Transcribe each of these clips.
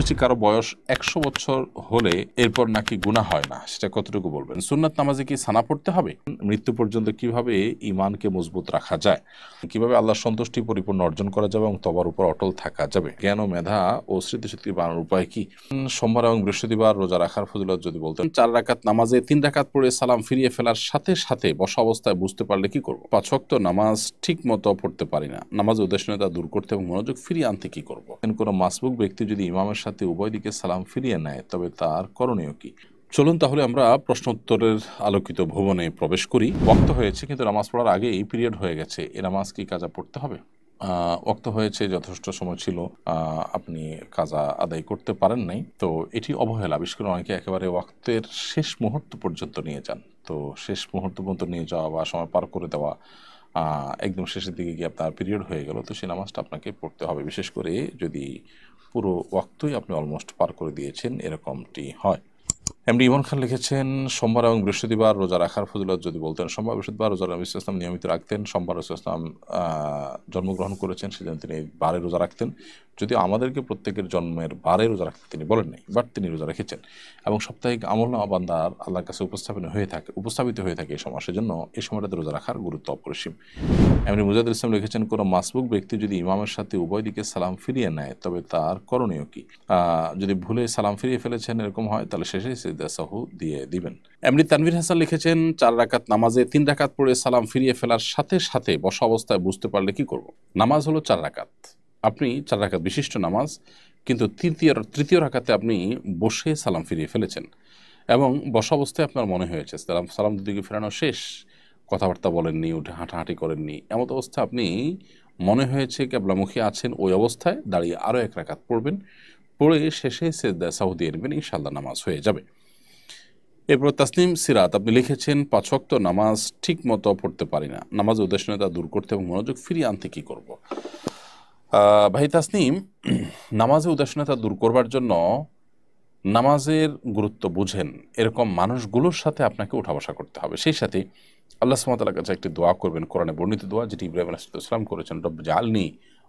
শুনেছি কারো বয়স 100 বছর হলে এরপর নাকি গুনাহ হয় না, সেটা কতটুকু বলবেন? সুন্নাত নামাজে কি সানা পড়তে হবে? মৃত্যু পর্যন্ত কিভাবে ইমানকে মজবুত রাখা যায়, কিভাবে আল্লাহর সন্তুষ্টি পরিপূর্ণ অর্জন করা যাবে এবং তবার উপর অটল থাকা যাবে, জ্ঞান ও মেধা ও স্মৃতিশক্তি বাড়ানোর উপায় কি? সোমবার এবং বৃহস্পতিবার রোজা রাখার ফজিলত যদি বলতেন। 4 রাকাত নামাজে 3 রাকাত পড়ে সালাম ফিরিয়ে ফেলার সাথে সাথে বসা অবস্থায় বুঝতে পারলে কি করব? 5 ওয়াক্ত নামাজ ঠিক মতো পড়তে পারি না, নামাজের উদ্দেশ্যতা দূর করতে এবং মনোযোগ ফিরিয়ে আনতে কি করব? কোনো মাসবুক ব্যক্তি যদি ইমামের সাথে উভয় দিকে সালাম ফিরিয়ে নেয় তবে তার করণীয় কি? চলুন তাহলে আমরা প্রশ্ন উত্তরের আলোকিত ভুবনে প্রবেশ করি। ওয়াক্ত হয়েছে কিন্তু নামাজ পড়ার আগে এই পিরিয়ড হয়ে গেছে, এ নামাজ কি কাজা পড়তে হবে? ওয়াক্ত হয়েছে, যথেষ্ট সময় ছিল, আপনি কাজা আদায় করতে পারেন নাই, তো এটি অবহেলা। বিশেষ করে অনেকে একেবারে ওয়াক্তের শেষ মুহূর্ত পর্যন্ত নিয়ে যান, তো শেষ মুহূর্ত পর্যন্ত নিয়ে যাওয়া বা সময় পার করে দেওয়া, একদম শেষের দিকে গিয়ে আপনার পিরিয়ড হয়ে গেল, তো সেই নামাজটা আপনাকে পড়তে হবে, বিশেষ করে যদি পুরো ওয়াক্তই আপনি অলমোস্ট পার করে দিয়েছেন, এরকমটি হয়। এমডি ইমন খান লিখেছেন, সোমবার এবং বৃহস্পতিবার রোজা রাখার ফজিলত যদি বলতেন। সোমবার বৃহস্পতিবার রোজা নবী ইসলাম নিয়মিত রাখতেন। সোমবার ইসলাম জন্মগ্রহণ করেছেন, সেজন্য তিনি বারে রোজা রাখতেন, যদিও আমাদেরকে প্রত্যেকের জন্মের বারে রোজা রাখতে তিনি বলেন নাই, বাট তিনি রোজা রেখেছেন। এবং সাপ্তাহিক আমলনামা বান্দার আল্লাহর কাছে উপস্থাপিত হয়ে থাকে এই সময়, সেজন্য এই সময়টাতে রোজা রাখার গুরুত্ব অপরিসীম। এমনি মুজাহিদুল ইসলাম লিখেছেন, কোনো মাসবুক ব্যক্তি যদি ইমামের সাথে উভয় দিকে সালাম ফিরিয়ে নেয় তবে তার করণীয় কি? যদি ভুলে সালাম ফিরিয়ে ফেলেছেন এরকম হয়, তাহলে শেষে সিজদা সাহু দিয়ে দিবেন। এমনি তানভীর হাসান লিখেছেন, 4 রাকাত নামাজে 3 রাকাত পড়ে সালাম ফিরিয়ে ফেলার সাথে সাথে বসা অবস্থায় বুঝতে পারলে কি করব? নামাজ হলো 4 রাকাত, আপনি 4 রাকাত বিশিষ্ট নামাজ, কিন্তু তৃতীয় রাকাতে আপনি বসে সালাম ফিরিয়ে ফেলেছেন এবং বসা অবস্থায় আপনার মনে হয়েছে সালাম দুদিকে ফেরানো শেষ, কথাবার্তা বলেননি, উঠে হাঁটাহাঁটি করেননি, এমন অবস্থা আপনি মনে হয়েছে কেবলামুখী আছেন, ওই অবস্থায় দাঁড়িয়ে আরও 1 রাকাত পড়বেন, পড়ে শেষে সিজদা সাহু দিয়ে নেবেন, ইনশাআল্লাহ নামাজ হয়ে যাবে। এরপর তাসনিম সিরাত, আপনি লিখেছেন, 5 ওয়াক্ত নামাজ ঠিক মতো পড়তে পারি না, নামাজের উদ্দেশ্যতা দূর করতে এবং মনোযোগ ফিরিয়ে আনতে কি করব? ভাই তাসনিম, নামাজের উদাসীনতা দূর করবার জন্য নামাজের গুরুত্ব বুঝেন এরকম মানুষগুলোর সাথে আপনাকে উঠা বসা করতে হবে। সেই সাথে আল্লাহ সুবহানাহু ওয়া তাআলার কাছে একটি দোয়া করবেন, কোরআনে বর্ণিত দোয়া, যেটি ইব্রাহিম আলাইহিস সালাম করেছেন, রব্বি জাআলনি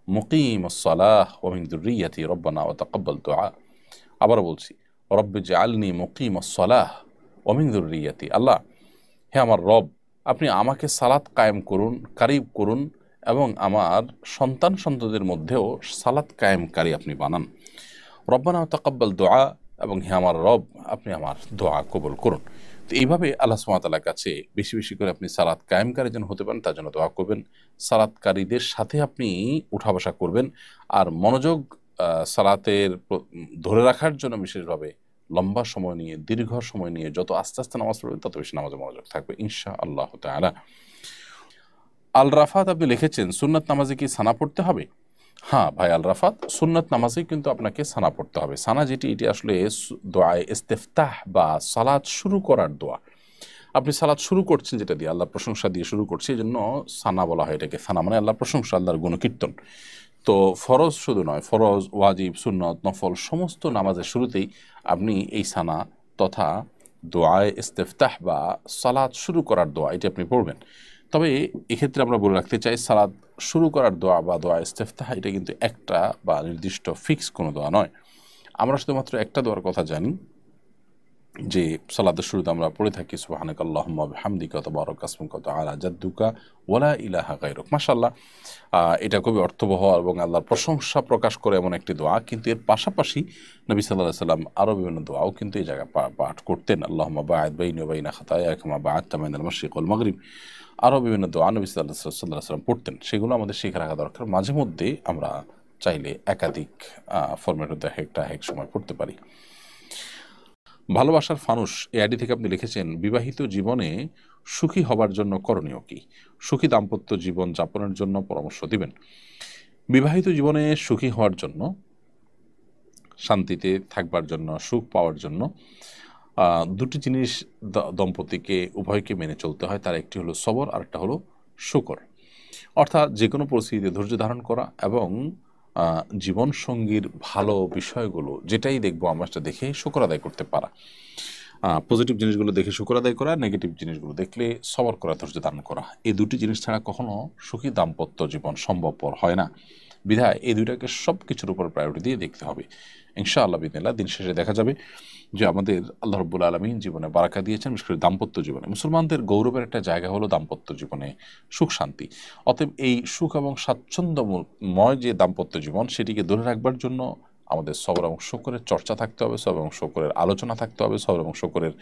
মুকিমাস সালাহ ওয়া মিন যুররিয়্যাতি রব্বানা ওয়া তাকাব্বাল দুআ। আবারও বলছি, রব্বি জাআলনি মুকিমাস সালাহ ওয়া মিন যুররিয়্যাতি। আল্লাহ, হে আমার রব, আপনি আমাকে সালাত কায়েম করুন, কারিব করুন, এবং আমার সন্তানদের মধ্যেও সালাত কায়েমকারী আপনি বানান। রব্বানা ওয়া তাকাব্বাল দুআ, এবং হে আমার রব, আপনি আমার দোয়া কবুল করুন। তো এইভাবে আল্লাহ সুবহানাহু ওয়া তাআলার কাছে বেশি বেশি করে আপনি সালাত কায়েমকারী যেন হতে পারেন তার জন্য দোয়া করবেন, সালাতকারীদের সাথে আপনি উঠা বসা করবেন, আর মনোযোগ সালাতের ধরে রাখার জন্য বিশেষভাবে লম্বা সময় নিয়ে, দীর্ঘ সময় নিয়ে যত আস্তে আস্তে নামাজ পড়বেন তত বেশি নামাজে মনোযোগ থাকবে ইনশাআল্লাহ তাআলা। আল রাফাত, আপনি লিখেছেন, সুন্নাত নামাজে কি সানা পড়তে হবে? হ্যাঁ ভাই আল রাফাত, সুন্নাত নামাজে কিন্তু আপনাকে সানা পড়তে হবে। সানা যেটি, এটি আসলে দোয়ায়ে ইস্তেফতাহ বা সালাত শুরু করার দোয়া। আপনি সালাত শুরু করছেন যেটা দিয়ে, আল্লাহর প্রশংসা দিয়ে শুরু করছে, এই জন্য সানা বলা হয় এটাকে। সানা মানে আল্লাহর প্রশংসা, আল্লাহর গুণকীর্তন। তো ফরজ শুধু নয়, ফরজ, ওয়াজিব, সুন্নত, নফল সমস্ত নামাজের শুরুতেই আপনি এই সানা তথা দোয়ায়ে ইস্তেফতাহ বা সালাত শুরু করার দোয়া এটি আপনি পড়বেন। তবে এক্ষেত্রে আমরা বলে রাখতে চাই, সালাত শুরু করার দোয়া বা দোয়া ইস্তেফতাহ এটা কিন্তু একটা বা নির্দিষ্ট ফিক্স কোনো দোয়া নয়। আমরা শুধুমাত্র একটা দোয়ার কথা জানি, যে সালাতের শুরুতে আমরা পড়ে থাকি, সুবহানাকা আল্লাহুম্মা ওয়া বিহামদিকা ওয়া তাবারাকা ইসমুকা ওয়া তাআলা জাদ্দুকা ওয়া লা ইলাহা গায়রুক। মাশাআল্লাহ, এটা খুবই অর্থবহ এবং আল্লাহর প্রশংসা প্রকাশ করে এমন একটি দোয়া। কিন্তু এর পাশাপাশি নবী সাল্লাল্লাহু আলাইহি ওয়াসাল্লাম আরও বিভিন্ন দোয়াও কিন্তু এই জায়গায় পাঠ করতেন। আল্লাহুম্মা বা'আদ বাইনি ওয়া বাইনা খাতায়ায়া কামা বা'আদতা বাইনাল মাশরিক ওয়াল মাগরিব। আরও বিভিন্ন দোয়া নবী সাল্লাল্লাহু আলাইহি ওয়াসাল্লাম পড়তেন, সেগুলো আমাদের শিখে রাখা দরকার। মাঝে মধ্যে আমরা চাইলে একাধিক ফরম্যাট হতে এক সময় পড়তে পারি। ভালোবাসার ফানুস, এই আইডি থেকে আপনি লিখেছেন, বিবাহিত জীবনে সুখী হবার জন্য করণীয় কি? সুখী দাম্পত্য জীবন যাপনের জন্য পরামর্শ দিবেন। বিবাহিত জীবনে সুখী হওয়ার জন্য, শান্তিতে থাকবার জন্য, সুখ পাওয়ার জন্য দুটি জিনিস দম্পতিকে উভয়কে মেনে চলতে হয়। তার একটি হলো সবর, আর একটা হলো শুকর। অর্থাৎ যে কোনো পরিস্থিতিতে ধৈর্য ধারণ করা এবং জীবনসঙ্গীর ভালো বিষয়গুলো যেটাই দেখবো আমরা সেটা দেখে শুকর আদায় করতে পারা। পজিটিভ জিনিসগুলো দেখে শুকর আদায় করা, নেগেটিভ জিনিসগুলো দেখলে সবর করা, ধৈর্য ধারণ করা। এই দুটি জিনিস ছাড়া কখনো সুখী দাম্পত্য জীবন সম্ভবপর হয় না। বিধায় এই দুইটাকে সব কিছুর উপর প্রায়োরিটি দিয়ে দেখতে হবে। ইনশাআল্লাহ বিদিনিল্লাহ দিন শেষে দেখা যাবে যে আমাদের আল্লাহ রাব্বুল আলামিন জীবনে বারাকা দিয়েছেন, বিশেষ করে দাম্পত্য জীবনে। মুসলমানদের গৌরবের একটা জায়গা হলো দাম্পত্য জীবনে সুখ শান্তি। অতএব এই সুখ এবং স্বাচ্ছন্দ্যময় যে দাম্পত্য জীবন সেটিকে ধরে রাখবার জন্য আমাদের সবর এবং শুকরের চর্চা থাকতে হবে, সবর এবং শুকরের আলোচনা থাকতে হবে, সবর এবং শুকরের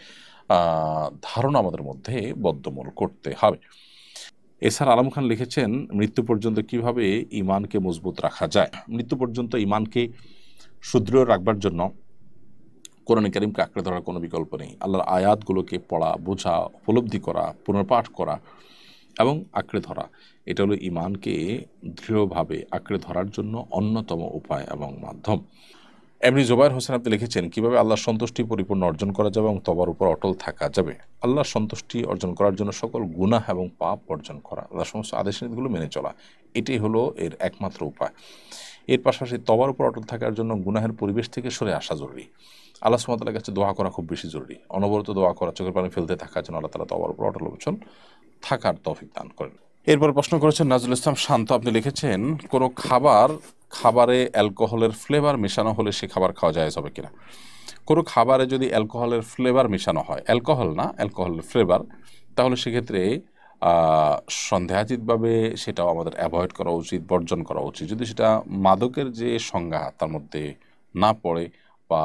ধারণা আমাদের মধ্যে বদ্ধমূল করতে হবে। এছাড়া আলম খান লিখেছেন, মৃত্যু পর্যন্ত কিভাবে ইমানকে মজবুত রাখা যায়। মৃত্যু পর্যন্ত ইমানকে সুদৃঢ় রাখবার জন্য কোরআনে কারিমকে আঁকড়ে ধরার কোনো বিকল্প নেই। আল্লাহর আয়াতগুলোকে পড়া, বোঝা, উপলব্ধি করা, পুনর্পাঠ করা এবং আঁকড়ে ধরা, এটা হলো ইমানকে দৃঢ়ভাবে আঁকড়ে ধরার জন্য অন্যতম উপায় এবং মাধ্যম। এমনি জুবায়ের হোসেন আপনি লিখেছেন, কীভাবে আল্লাহর সন্তুষ্টি পরিপূর্ণ অর্জন করা যাবে এবং তবার উপর অটল থাকা যাবে। আল্লাহর সন্তুষ্টি অর্জন করার জন্য সকল গুনাহ এবং পাপ বর্জন করা, আল্লাহর সমস্ত আদেশ নীতিগুলো মেনে চলা, এটাই হলো এর একমাত্র উপায়। এর পাশাপাশি তবার উপর অটল থাকার জন্য গুনাহের পরিবেশ থেকে সরে আসা জরুরি। আল্লাহ সুবহানাহু ওয়া তাআলার কাছে দোয়া করা খুব বেশি জরুরি, অনবরত দোয়া করা, চোখের পানি ফেলতে থাকার জন্য আল্লাহ তাআলা তবার উপর অটল অবিচল থাকার তৌফিক দান করেন। এরপর প্রশ্ন করেছেন নাজরুল ইসলাম শান্ত, আপনি লিখেছেন, কোনো খাবারে অ্যালকোহলের ফ্লেভার মেশানো হলে সে খাবার খাওয়া যায় হবে কিনা। কোনো খাবারে যদি অ্যালকোহলের ফ্লেভার মেশানো হয়, অ্যালকোহল না, অ্যালকোহলের ফ্লেভার, তাহলে সেক্ষেত্রে সন্দেহাতীতভাবে সেটাও আমাদের অ্যাভয়েড করা উচিত, বর্জন করা উচিত। যদি সেটা মাদকের যে সংজ্ঞা তার মধ্যে না পড়ে বা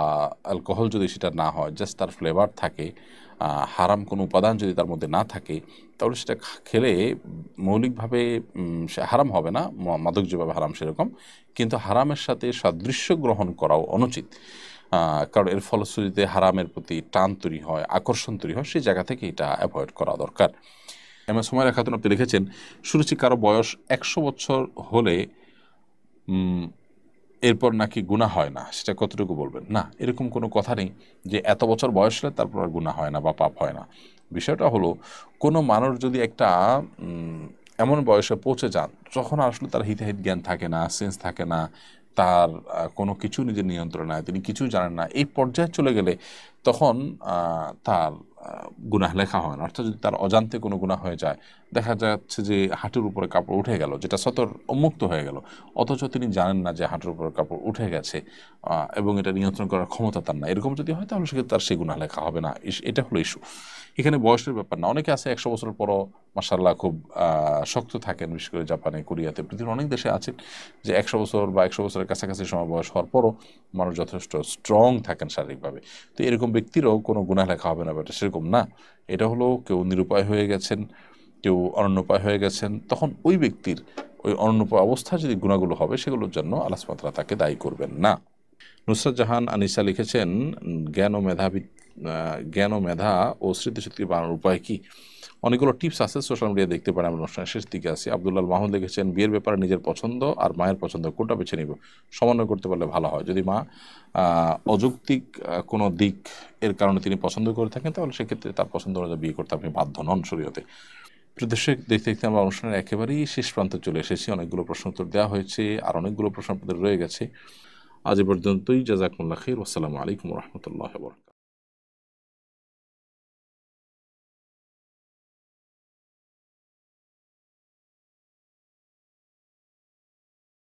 অ্যালকোহল যদি সেটা না হয়, জাস্ট তার ফ্লেভার থাকে, হারাম কোনো উপাদান যদি তার মধ্যে না থাকে, তাহলে সেটা খেলে মৌলিকভাবে সে হারাম হবে না, মাদক যেভাবে হারাম সেরকম, কিন্তু হারামের সাথে সাদৃশ্য গ্রহণ করাও অনুচিত। কারণ এর ফলশ্রুতিতে হারামের প্রতি টান তৈরি হয়, আকর্ষণ তৈরি হয়, সেই জায়গা থেকে এটা অ্যাভয়েড করা দরকার। এমন সময় খাতুন আপনি লিখেছেন, শুনেছি কারো বয়স 100 বছর হলে এরপর নাকি গুনাহ হয় না, সেটা কতটুকু বলবেন। না, এরকম কোনো কথা নেই যে এত বছর বয়স হলে তারপর আর গুনাহ হয় না বা পাপ হয় না। বিষয়টা হলো, কোনো মানুষ যদি একটা এমন বয়সে পৌঁছে যান যখন আসলে তার হিতাহিত জ্ঞান থাকে না, সেন্স থাকে না, তার কোনো কিছু নিজের নিয়ন্ত্রণ নাই, তিনি কিছুই জানেন না, এই পর্যায়ে চলে গেলে তখন তার গুনাহ লেখা হয় না। অর্থাৎ যদি তার অজান্তে কোনো গুনাহ হয়ে যায়, দেখা যাচ্ছে যে হাঁটুর উপরে কাপড় উঠে গেল, যেটা সতর উন্মুক্ত হয়ে গেল, অথচ তিনি জানেন না যে হাঁটুর উপরে কাপড় উঠে গেছে এবং এটা নিয়ন্ত্রণ করার ক্ষমতা তার না, এরকম যদি হয় তাহলে সেক্ষেত্রে তার সেই গুনাহ লেখা হবে না। এটা হলো ইস্যু। এখানে বয়সের ব্যাপার না। অনেকে আছে 100 বছরের পরও মাশাআল্লাহ খুব শক্ত থাকেন, বিশেষ করে জাপানে, কোরিয়াতে, পৃথিবীর অনেক দেশে আছেন যে 100 বছর বা 100 বছরের কাছাকাছি সময় বয়স হওয়ার পরও মানুষ যথেষ্ট স্ট্রং থাকেন শারীরিকভাবে। তো এরকম ব্যক্তিরও কোনো গুনাহ লেখা হবে না, এটা সেরকম না। এটা হলো কেউ নিরুপায় হয়ে গেছেন, কেউ অনন্যোপায় হয়ে গেছেন, তখন ওই ব্যক্তির ওই অনন্যোপায় অবস্থা যদি গুণাগুলো হবে সেগুলোর জন্য আল্লাহ সুবহানাহু ওয়া তাআলা তাকে দায়ী করবেন না। নুসরাত জাহান আনিসা লিখেছেন, জ্ঞান ও মেধা ও স্মৃতিশক্তি বাড়ানোর উপায় কি। অনেকগুলো টিপস আছে, সোশ্যাল মিডিয়া দেখতে পারেন। আমরা অনুষ্ঠানের শেষ দিকে আছি। আব্দুল্লাহ মাহমুদ লিখেছেন, বিয়ের ব্যাপারে নিজের পছন্দ আর মায়ের পছন্দ কোনটা বেছে নিব, সমন্বয় করতে পারলে ভালো হয়। যদি মা অযৌক্তিক কোনো দিক এর কারণে তিনি পছন্দ করে থাকেন, তাহলে সেক্ষেত্রে তার পছন্দ অনুযায়ী বিয়ে করতে আপনি বাধ্য নন শরীয়তে। প্রদর্শক দেখতে দেখতে আমরা অনুষ্ঠানের একেবারেই শেষ প্রান্তে চলে এসেছি। অনেকগুলো প্রশ্ন উত্তর দেওয়া হয়েছে, আর অনেকগুলো প্রশ্ন আপনাদের রয়ে গেছে। আজ পর্যন্তই। জাযাকুমুল্লাহ খাইর। আসসালামু আলাইকুম ওয়া রাহমাতুল্লাহি ওয়া বারাকাতুহু।